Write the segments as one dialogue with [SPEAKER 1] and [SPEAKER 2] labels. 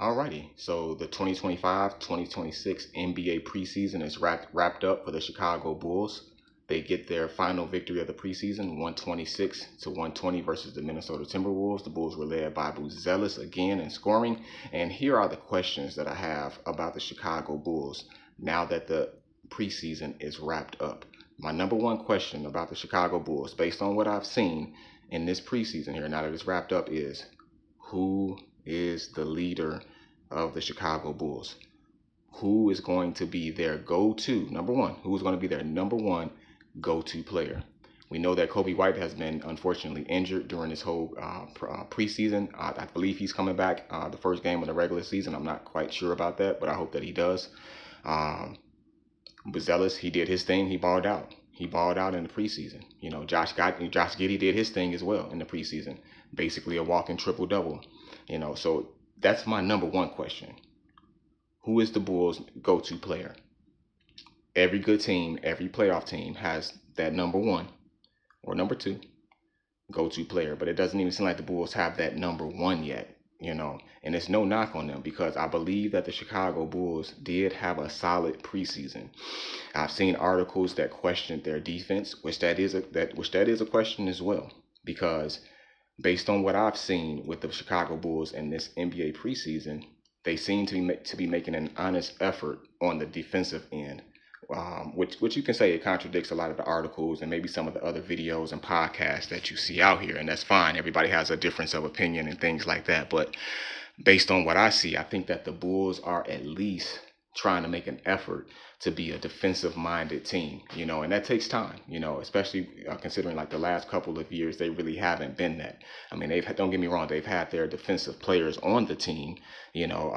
[SPEAKER 1] Alrighty, so the 2025-2026 NBA preseason is wrapped up for the Chicago Bulls. They get their final victory of the preseason, 126-120 versus the Minnesota Timberwolves. The Bulls were led by Buzelis again in scoring. And here are the questions that I have about the Chicago Bulls now that the preseason is wrapped up. My number one question about the Chicago Bulls, based on what I've seen in this preseason here, now that it's wrapped up, is who is the leader of the Chicago Bulls? Who is going to be their go-to, number one, who is going to be their number one go-to player? We know that Coby White has been unfortunately injured during this whole preseason. I believe he's coming back the first game of the regular season. I'm not quite sure about that, but I hope that he does. Buzelis, he did his thing. He balled out. He balled out in the preseason. You know, Josh Giddey did his thing as well in the preseason. Basically a walking triple-double. You know, so that's my number one question. Who is the Bulls' go-to player? Every good team, every playoff team has that number one or number two go-to player, but it doesn't even seem like the Bulls have that number one yet, you know, and it's no knock on them because I believe that the Chicago Bulls did have a solid preseason. I've seen articles that questioned their defense, which that is a question as well, because based on what I've seen with the Chicago Bulls in this NBA preseason, they seem to be making an honest effort on the defensive end, which you can say it contradicts a lot of the articles and maybe some of the other videos and podcasts that you see out here, and that's fine. Everybody has a difference of opinion and things like that, but based on what I see, I think that the Bulls are at least trying to make an effort to be a defensive-minded team, you know, and that takes time, you know, especially considering like the last couple of years, they really haven't been that. I mean, don't get me wrong, they've had their defensive players on the team, you know,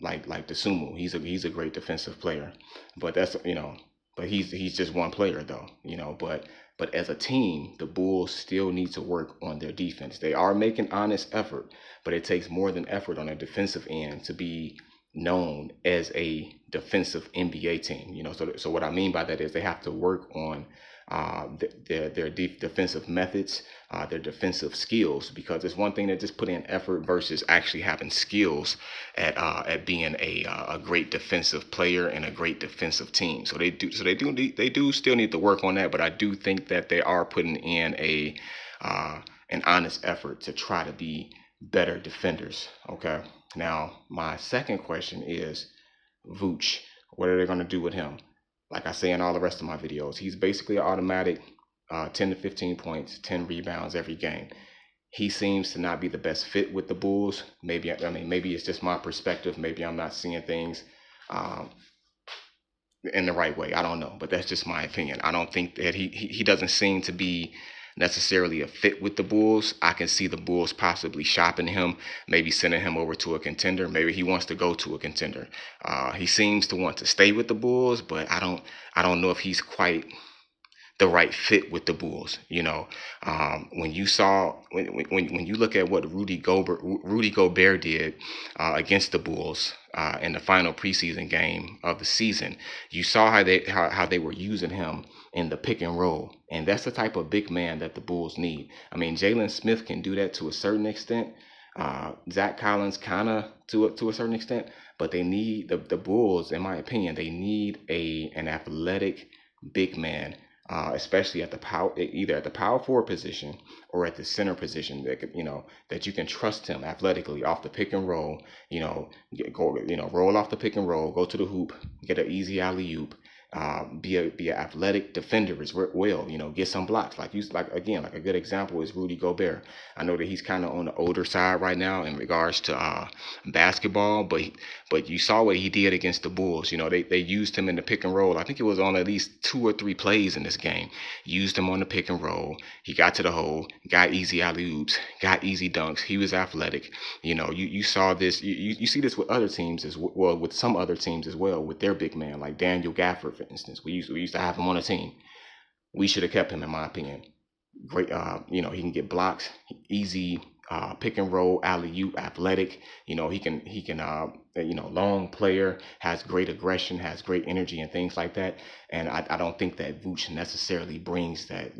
[SPEAKER 1] like Dosunmu. He's a great defensive player, but that's, you know, but he's just one player though, you know, but as a team, the Bulls still need to work on their defense. They are making honest effort, but it takes more than effort on a defensive end to be known as a defensive NBA team, you know. So what I mean by that is they have to work on their defensive methods, their defensive skills, because it's one thing to just put in effort versus actually having skills at being a great defensive player and a great defensive team. So they do still need to work on that, but I do think that they are putting in an honest effort to try to be better defenders. Okay. Now, my second question is Vooch. What are they going to do with him? Like I say in all the rest of my videos, he's basically an automatic 10 to 15 points, 10 rebounds every game. He seems to not be the best fit with the Bulls. Maybe it's just my perspective. Maybe I'm not seeing things in the right way. I don't know, but that's just my opinion. I don't think that he doesn't seem to be necessarily a fit with the Bulls. I can see the Bulls possibly shopping him, maybe sending him over to a contender. Maybe he wants to go to a contender. He seems to want to stay with the Bulls, but I don't know if he's quite the right fit with the Bulls. You know, when you look at what Rudy Gobert did against the Bulls in the final preseason game of the season, you saw how they were using him in the pick and roll, and that's the type of big man that the Bulls need. I mean, Jalen Smith can do that to a certain extent. Zach Collins kind of to a certain extent, but they need the Bulls, in my opinion, they need an athletic big man. Especially at either at the power forward position or at the center position, that you can trust him athletically off the pick and roll. Roll off the pick and roll, go to the hoop, get an easy alley oop. Be an athletic defender as well. Get some blocks. Like a good example is Rudy Gobert. I know that he's kind of on the older side right now in regards to basketball, but you saw what he did against the Bulls. They used him in the pick and roll. I think it was on at least 2 or 3 plays in this game. Used him on the pick and roll. He got to the hole, got easy alley oops, got easy dunks. He was athletic. You saw this. You see this with other teams as well, with some other teams as well, with their big man like Daniel Gafford, for instance. We used to have him on a team. We should have kept him, in my opinion. Great, he can get blocks, easy pick and roll, alley-oop, athletic. He can long player, has great aggression, has great energy and things like that. And I don't think that Vooch necessarily brings that.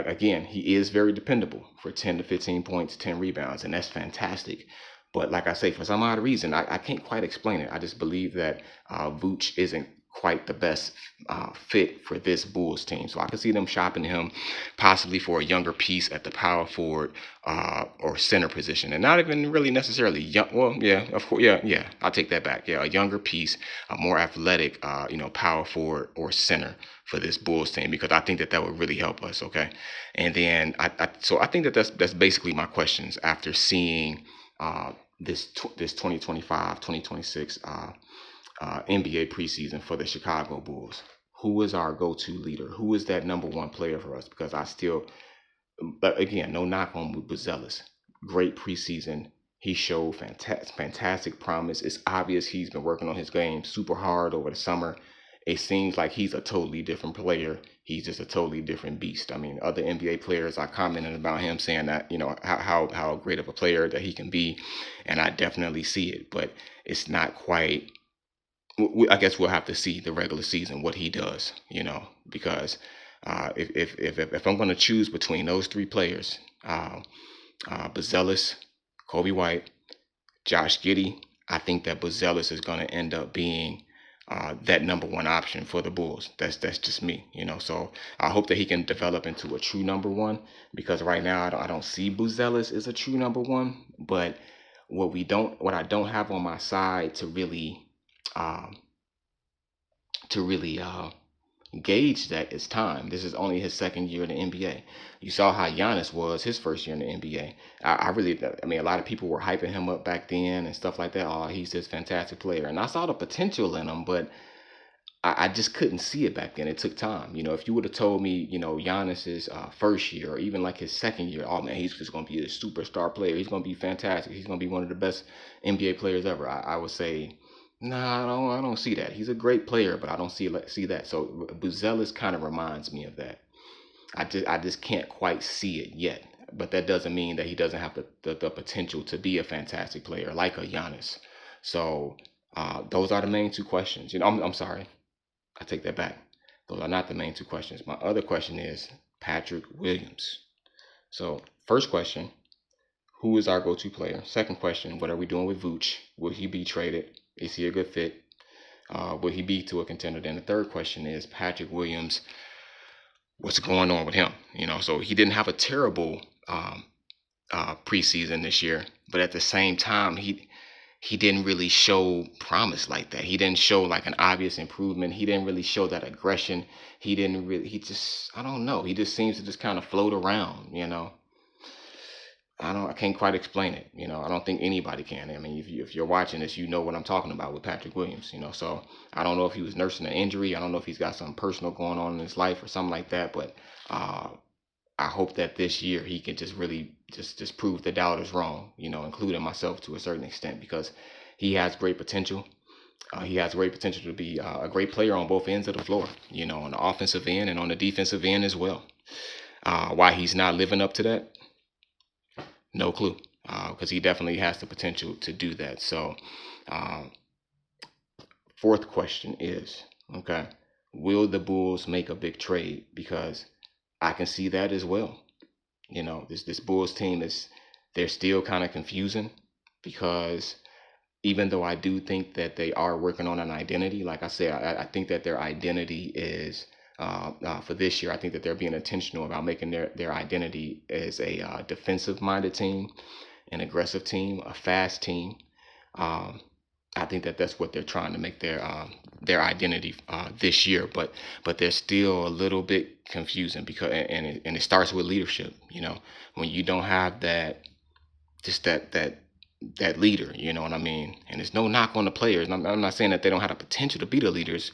[SPEAKER 1] Again, he is very dependable for 10 to 15 points, 10 rebounds, and that's fantastic. But like I say, for some odd reason, I can't quite explain it. I just believe that Vooch isn't quite the best fit for this Bulls team. So I can see them shopping him possibly for a younger piece at the power forward or center position, and not even really necessarily young. Well, yeah, of course, yeah. I'll take that back. Yeah, a younger piece, a more athletic, power forward or center for this Bulls team, because I think that that would really help us. Okay, and then so I think that that's basically my questions after seeing this 2025-2026 NBA preseason for the Chicago Bulls. Who is our go-to leader? Who is that number one player for us? Because I still, but again, no knock on Buzelis. Great preseason. He showed fantastic promise. It's obvious he's been working on his game super hard over the summer. It seems like he's a totally different player. He's just a totally different beast. I mean, other NBA players are commenting about him, saying that, how great of a player that he can be, and I definitely see it. But it's not quite. I guess we'll have to see the regular season what he does, because if I'm going to choose between those three players, Buzelis, Kobe White, Josh Giddey, I think that Buzelis is going to end up being that number one option for the Bulls. That's just me, So I hope that he can develop into a true number one, because right now I don't see Buzelis as a true number one. But what I don't have on my side to really um, gauge that is time. This is only his second year in the NBA. You saw how Giannis was his first year in the NBA. I mean, a lot of people were hyping him up back then and stuff like that. Oh, he's this fantastic player. And I saw the potential in him, but I just couldn't see it back then. It took time. If you would have told me, Giannis's first year or even like his second year, oh man, he's just going to be a superstar player. He's going to be fantastic. He's going to be one of the best NBA players ever. I would say, nah, I don't see that. He's a great player, but I don't see that. So Buzelis kind of reminds me of that. I just can't quite see it yet. But that doesn't mean that he doesn't have the potential to be a fantastic player like a Giannis. So those are the main two questions. I'm sorry. I take that back. Those are not the main two questions. My other question is Patrick Williams. So first question, who is our go-to player? Second question, what are we doing with Vooch? Will he be traded? Is he a good fit? Will he be to a contender? Then the third question is Patrick Williams. What's going on with him? So he didn't have a terrible preseason this year, but at the same time, he didn't really show promise like that. He didn't show like an obvious improvement. He didn't really show that aggression. He just, I don't know. He just seems to just kind of float around, I can't quite explain it. I don't think anybody can. I mean, if you're watching this, you know what I'm talking about with Patrick Williams, So I don't know if he was nursing an injury. I don't know if he's got something personal going on in his life or something like that. But I hope that this year he can just really just prove the doubters wrong, including myself to a certain extent, because he has great potential. He has great potential to be a great player on both ends of the floor, on the offensive end and on the defensive end as well. Why he's not living up to that, no clue, because he definitely has the potential to do that. So, fourth question is, okay, will the Bulls make a big trade? Because I can see that as well. This Bulls team they're still kind of confusing, because even though I do think that they are working on an identity, like I said, I think that their identity is for this year. I think that they're being intentional about making their identity as a defensive-minded team, an aggressive team, a fast team. I think that that's what they're trying to make their identity this year, but they're still a little bit confusing, because and it starts with leadership. When you don't have that leader, you know what I mean. And there's no knock on the players. I'm not saying that they don't have the potential to be the leaders.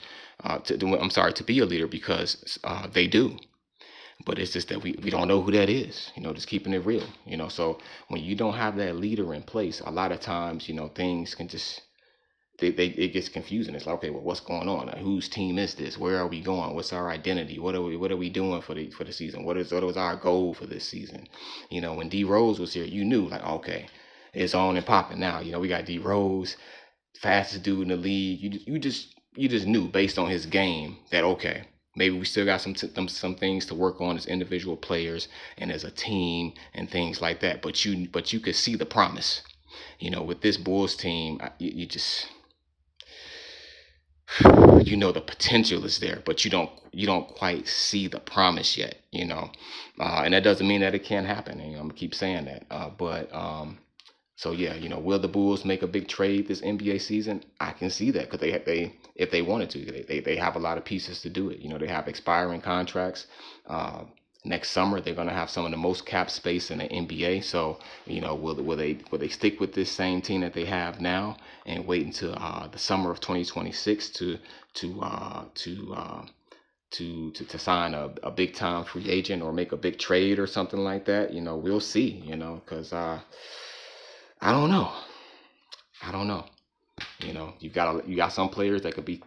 [SPEAKER 1] To be a leader, because they do. But it's just that we don't know who that is, just keeping it real, So when you don't have that leader in place, a lot of times, things can just, it gets confusing. It's like, okay, well, what's going on? Like, whose team is this? Where are we going? What's our identity? What are we doing for the season? What was our goal for this season? When D Rose was here, you knew, like, okay, it's on and popping now. We got D Rose, fastest dude in the league. You just knew based on his game that, okay, maybe we still got some things to work on as individual players and as a team and things like that. But you could see the promise. With this Bulls team, you just the potential is there, but you don't quite see the promise yet. And that doesn't mean that it can't happen. And, I'm gonna keep saying that. But so yeah, will the Bulls make a big trade this NBA season? I can see that because they if they wanted to, they have a lot of pieces to do it. They have expiring contracts. Uh, Next summer they're going to have some of the most cap space in the NBA. So will they stick with this same team that they have now and wait until the summer of 2026 to uh, to uh, to sign a big time free agent or make a big trade or something like that? We'll see. Because I don't know. I don't know. You got some players that could be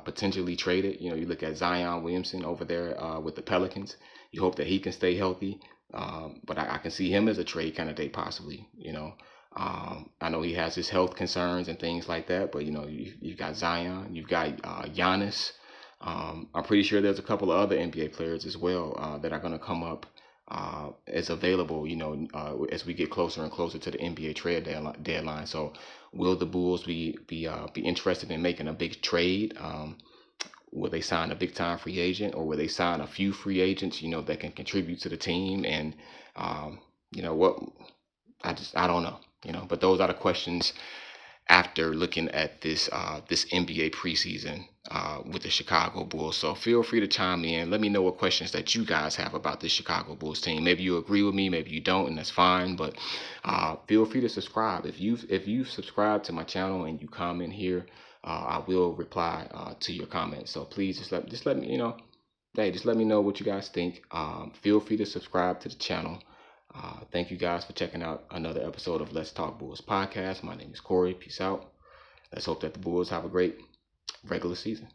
[SPEAKER 1] potentially traded. You look at Zion Williamson over there with the Pelicans. You hope that he can stay healthy, but I can see him as a trade candidate possibly. I know he has his health concerns and things like that, but you've got Zion, you've got Giannis. I'm pretty sure there's a couple of other NBA players as well that are going to come up as available, as we get closer and closer to the NBA trade deadline. So, will the Bulls be interested in making a big trade? Will they sign a big time free agent, or will they sign a few free agents, that can contribute to the team? And what I don't know, But those are the questions after looking at this NBA preseason with the Chicago Bulls. So feel free to chime in. Let me know what questions that you guys have about this Chicago Bulls team. Maybe you agree with me, maybe you don't, and that's fine. But feel free to subscribe. If you've subscribed to my channel and you comment here, I will reply to your comments. So please just let me just let me know what you guys think. Feel free to subscribe to the channel. Thank you guys for checking out another episode of Let's Talk Bulls podcast. My name is Corey. Peace out. Let's hope that the Bulls have a great regular season.